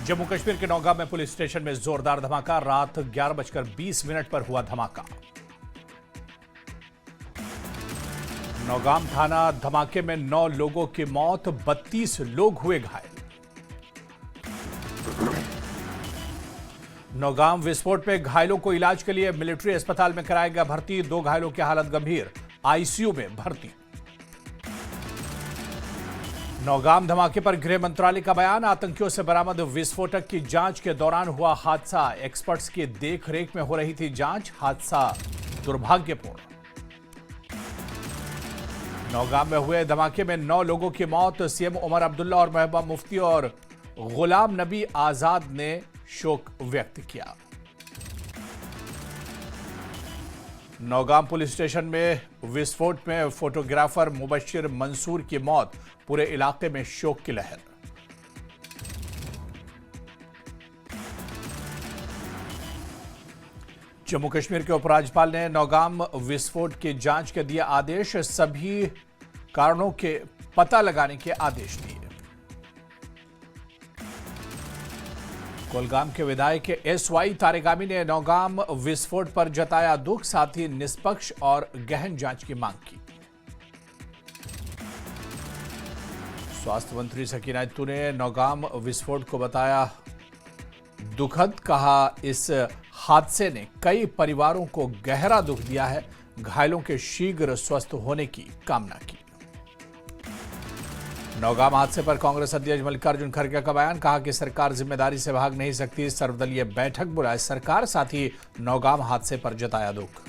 जम्मू कश्मीर के नौगाम में police station में जोरदार धमाका। रात 11:20 पर हुआ धमाका। नौगाम थाना धमाके में 9 लोगों की मौत, 32 लोग हुए घायल। नौगाम विस्फोट में घायलों को इलाज के लिए मिलिट्री अस्पताल में कराया गया भर्ती। 2 घायलों की हालत गंभीर, आईसीयू में भर्ती। नौगाम धमाके पर गृह मंत्रालय का बयान। आतंकियों से बरामद विस्फोटक की जांच के दौरान हुआ हादसा। एक्सपर्ट्स की देखरेख में हो रही थी जांच। हादसा दुर्भाग्यपूर्ण। नौगाम में हुए धमाके में 9 लोगों की मौत। सीएम उमर अब्दुल्ला और महबूबा मुफ्ती और गुलाम नबी आजाद ने शोक व्यक्त किया। नौगाम पुलिस स्टेशन में विस्फोट में फोटोग्राफर मुबश्शिर मंसूर की मौत। पूरे इलाके में शोक की लहर। जम्मू कश्मीर के उपराज्यपाल ने नौगाम विस्फोट की जांच के दिए आदेश। सभी कारणों के पता लगाने के आदेश दिए। कोलगाम के विधायक एसवाई तारेगामी ने नौगाम विस्फोट पर जताया दुख, साथ ही निष्पक्ष और गहन जांच की मांग की। स्वास्थ्य मंत्री सकीना इत्तू ने नौगाम विस्फोट को बताया दुखद। कहा इस हादसे ने कई परिवारों को गहरा दुख दिया है। घायलों के शीघ्र स्वस्थ होने की कामना की। नौगाम हादसे पर कांग्रेस अध्यक्ष मल्लिकार्जुन खड़गे का बयान। कहा कि सरकार जिम्मेदारी से भाग नहीं सकती। सर्वदलीय बैठक बुलाए सरकार, साथ ही नौगाम हादसे पर जताया दुख।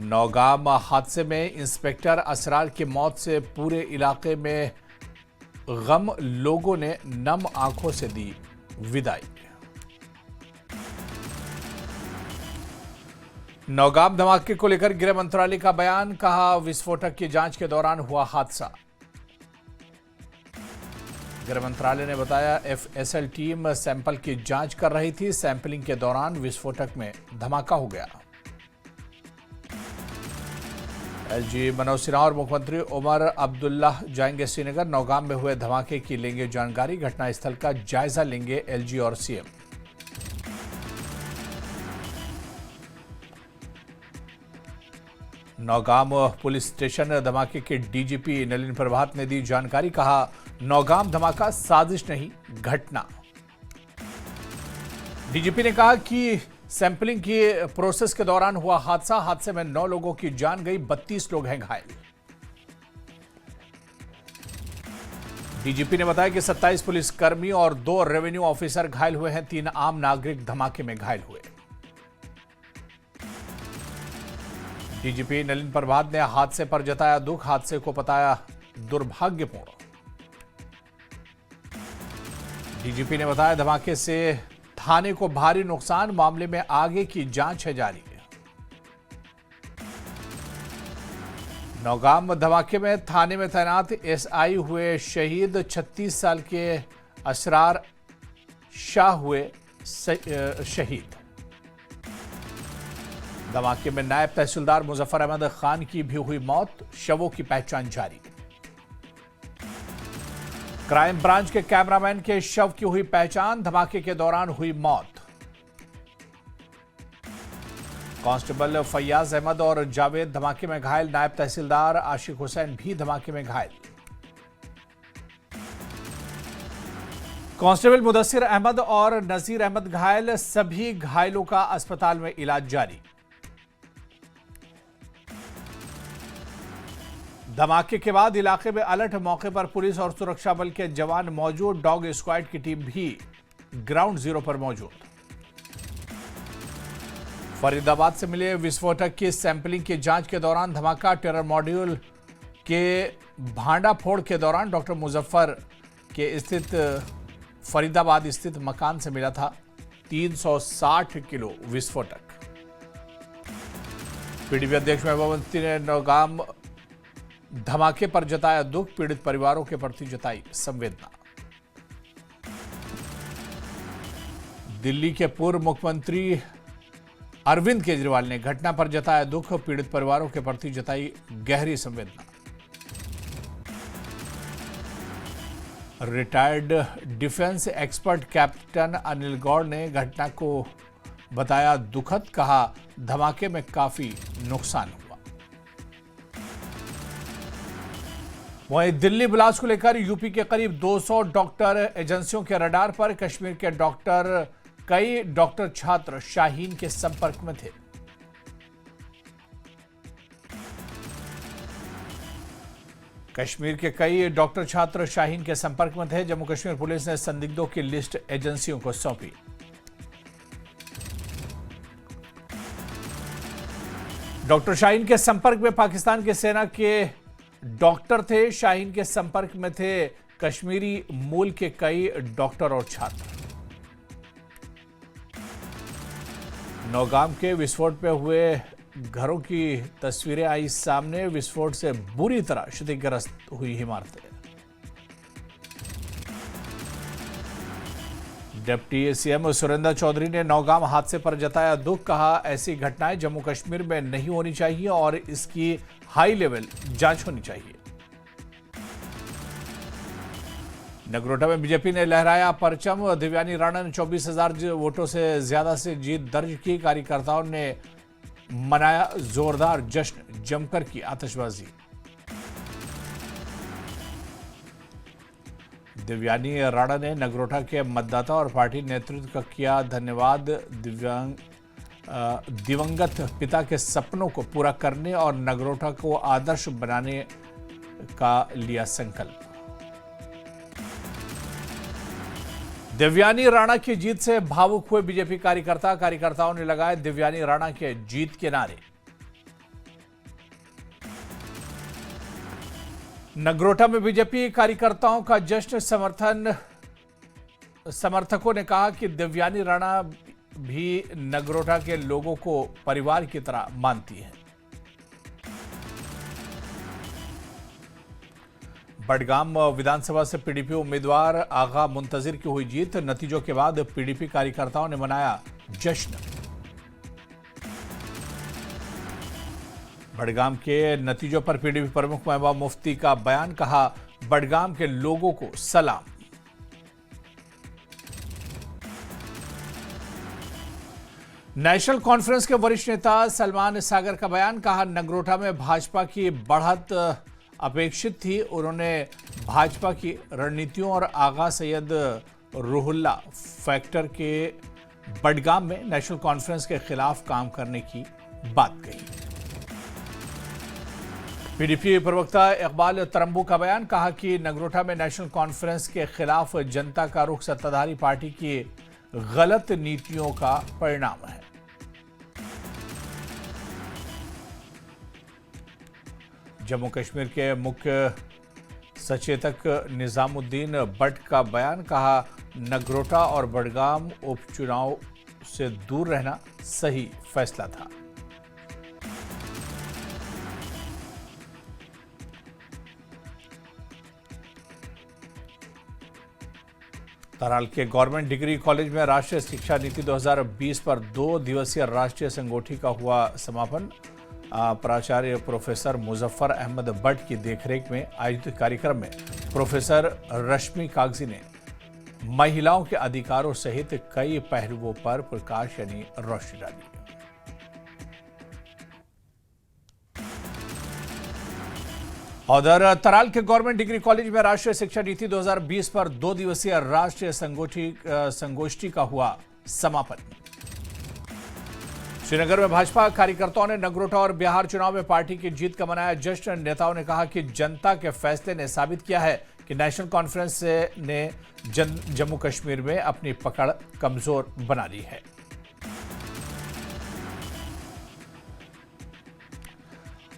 नौगाम हादसे में इंस्पेक्टर असरार की मौत से पूरे इलाके में गम। लोगों ने नम आंखों से दी विदाई। नौगाम धमाके को लेकर गृह मंत्रालय का बयान। कहा विस्फोटक की जांच के दौरान हुआ हादसा। गृह मंत्रालय ने बताया एफएसएल टीम सैंपल की जांच कर रही थी। सैंपलिंग के दौरान विस्फोटक में धमाका हो गया। एलजी मनोज सिन्हा और मुख्यमंत्री उमर अब्दुल्ला जाएंगे श्रीनगर। नौगाम में हुए धमाके की लेंगे जानकारी। घटनास्थल का जायजा लेंगे एलजी और सीएम। नौगाम पुलिस स्टेशन धमाके के डीजीपी नलिन प्रभात ने दी जानकारी। कहा नौगाम धमाका साजिश नहीं, घटना। डीजीपी ने कहा कि सैंपलिंग की प्रोसेस के दौरान हुआ हादसा। हादसे में 9 लोगों की जान गई, 32 लोग हैं घायल। डीजीपी ने बताया कि 27 पुलिसकर्मी और 2 रेवेन्यू ऑफिसर घायल हुए हैं। 3 आम नागरिक धमाके में घायल हुए। डीजीपी नलिन प्रभात ने हादसे पर जताया दुख। हादसे को बताया दुर्भाग्यपूर्ण। डीजीपी ने बताया धमाके से थाने को भारी नुकसान। मामले में आगे की जांच है जारी। नौगाम धमाके में थाने में तैनात एसआई हुए शहीद। 36 साल के असरार शाह हुए शहीद। धमाके में नायब तहसीलदार मुजफ्फर अहमद खान की भी हुई मौत। शवों की पहचान जारी। क्राइम ब्रांच के कैमरामैन के शव की हुई पहचान। धमाके के दौरान हुई मौत। कांस्टेबल फैयाज अहमद और जावेद धमाके में घायल। नायब तहसीलदार आशिक हुसैन भी धमाके में घायल। कांस्टेबल मुदस्सिर अहमद और नजीर अहमद घायल। सभी घायलों का अस्पताल में इलाज जारी। धमाके के बाद इलाके में अलर्ट। मौके पर पुलिस और सुरक्षा बल के जवान मौजूद। डॉग स्क्वाड की टीम भी ग्राउंड जीरो पर मौजूद। फरीदाबाद से मिले विस्फोटक की सैंपलिंग की जांच के दौरान धमाका। टेरर मॉड्यूल के भांडाफोड़ के दौरान डॉक्टर मुजफ्फर के स्थित फरीदाबाद स्थित मकान से मिला था 360 किलो विस्फोटक। पीडीपी अध्यक्ष महबूबा मुफ्ती ने नौगाम धमाके पर जताया दुख। पीड़ित परिवारों के प्रति जताई संवेदना। दिल्ली के पूर्व मुख्यमंत्री अरविंद केजरीवाल ने घटना पर जताया दुख। पीड़ित परिवारों के प्रति जताई गहरी संवेदना। Retired defence expert captain Anil Gaur ने घटना को बताया दुखद, कहा धमाके में काफी नुकसान हुआ। वहीं दिल्ली ब्लास्ट को लेकर यूपी के करीब 200 डॉक्टर एजेंसियों के रडार पर। कश्मीर के कई डॉक्टर छात्र शाहीन के संपर्क में थे। कश्मीर के कई डॉक्टर छात्र शाहीन के संपर्क में थे। जम्मू कश्मीर पुलिस ने संदिग्धों की लिस्ट एजेंसियों को सौंपी। डॉक्टर शाहीन के संपर्क में पाकिस्तान की सेना के डॉक्टर थे। शाहीन के संपर्क में थे कश्मीरी मूल के कई डॉक्टर और छात्र। नौगाम के विस्फोट में हुए घरों की तस्वीरें आई सामने। विस्फोट से बुरी तरह क्षतिग्रस्त हुई इमारतें। डिप्टी सीएम सुरेंद्र चौधरी ने नौगाम हादसे पर जताया दुख, कहा ऐसी घटनाएं जम्मू कश्मीर में नहीं होनी चाहिए और इसकी हाई लेवल जांच होनी चाहिए। नगरोटा में बीजेपी ने लहराया परचम। दिव्यानी राणा ने 24,000 वोटों से ज्यादा से जीत दर्ज की। कार्यकर्ताओं ने मनाया जोरदार जश्न, जमकर की आतिशबाजी। दिव्यानी राणा ने नगरोटा के मतदाता और पार्टी नेतृत्व का किया धन्यवाद। दिवंगत पिता के सपनों को पूरा करने और नगरोटा को आदर्श बनाने का लिया संकल्प। दिव्यानी राणा की जीत से भावुक हुए बीजेपी कार्यकर्ताओं ने लगाए दिव्यानी राणा के जीत के नारे। नगरोटा में बीजेपी कार्यकर्ताओं का जश्न। समर्थकों ने कहा कि दिव्यानी राणा भी नगरोटा के लोगों को परिवार की तरह मानती है। बडगाम विधानसभा से पीडीपी उम्मीदवार आगा मुंतजिर की हुई जीत। नतीजों के बाद पीडीपी कार्यकर्ताओं ने मनाया जश्न। बडगाम के नतीजों पर पीडीपी प्रमुख महबूबा मुफ्ती का बयान, कहा बडगाम के लोगों को सलाम। नेशनल कॉन्फ्रेंस के वरिष्ठ नेता सलमान सागर का बयान, कहा नगरोटा में भाजपा की बढ़त अपेक्षित थी। उन्होंने भाजपा की रणनीतियों और आगा सैयद रूहुल्ला फैक्टर के बडगाम में नेशनल कॉन्फ्रेंस के खिलाफ काम करने की बात कही। पीडीपी प्रवक्ता इकबाल तरंबू का बयान, कहा कि नगरोटा में नेशनल कॉन्फ्रेंस के खिलाफ जनता का रुख सत्ताधारी पार्टी की गलत नीतियों का परिणाम है। जम्मू कश्मीर के मुख्य सचेतक निजामुद्दीन भट्ट का बयान, कहा नगरोटा और बडगाम उपचुनाव से दूर रहना सही फैसला था। तराल के गवर्नमेंट डिग्री कॉलेज में राष्ट्रीय शिक्षा नीति 2020 पर 2 दिवसीय राष्ट्रीय संगोष्ठी का हुआ समापन। प्राचार्य प्रोफेसर मुजफ्फर अहमद भट्ट की देखरेख में आयोजित कार्यक्रम में प्रोफेसर रश्मि कागजी ने महिलाओं के अधिकारों सहित कई पहलुओं पर प्रकाश यानी रोशनी डाली। उधर तराल के गवर्नमेंट डिग्री कॉलेज में राष्ट्रीय शिक्षा नीति 2020 पर 2 दिवसीय राष्ट्रीय संगोष्ठी का हुआ समापन। श्रीनगर में भाजपा कार्यकर्ताओं ने नगरोटा और बिहार चुनाव में पार्टी की जीत का मनाया जश्न। नेताओं ने कहा कि जनता के फैसले ने साबित किया है कि नेशनल कॉन्फ्रेंस ने जम्मू कश्मीर में अपनी पकड़ कमजोर बना ली है।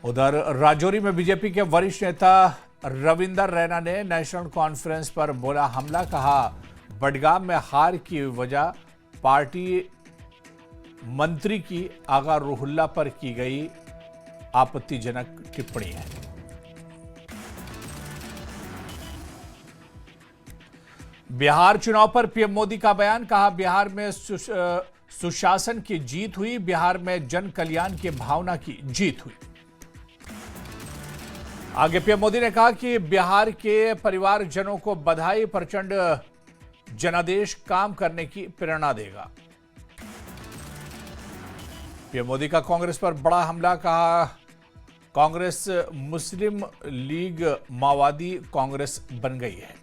उधर राजौरी में बीजेपी के वरिष्ठ नेता रविंदर रैना ने नेशनल कॉन्फ्रेंस पर बोला हमला, कहा बडगाम में हार की वजह पार्टी मंत्री की आगा रूहुल्ला पर की गई आपत्तिजनक टिप्पणी है। बिहार चुनाव पर पीएम मोदी का बयान, कहा बिहार में सुशासन की जीत हुई, बिहार में जन कल्याण की भावना की जीत हुई। आगे पीएम मोदी ने कहा कि बिहार के परिवारजनों को बधाई, प्रचंड जनादेश काम करने की प्रेरणा देगा। पीएम मोदी का कांग्रेस पर बड़ा हमला, कहा कांग्रेस मुस्लिम लीग माओवादी कांग्रेस बन गई है।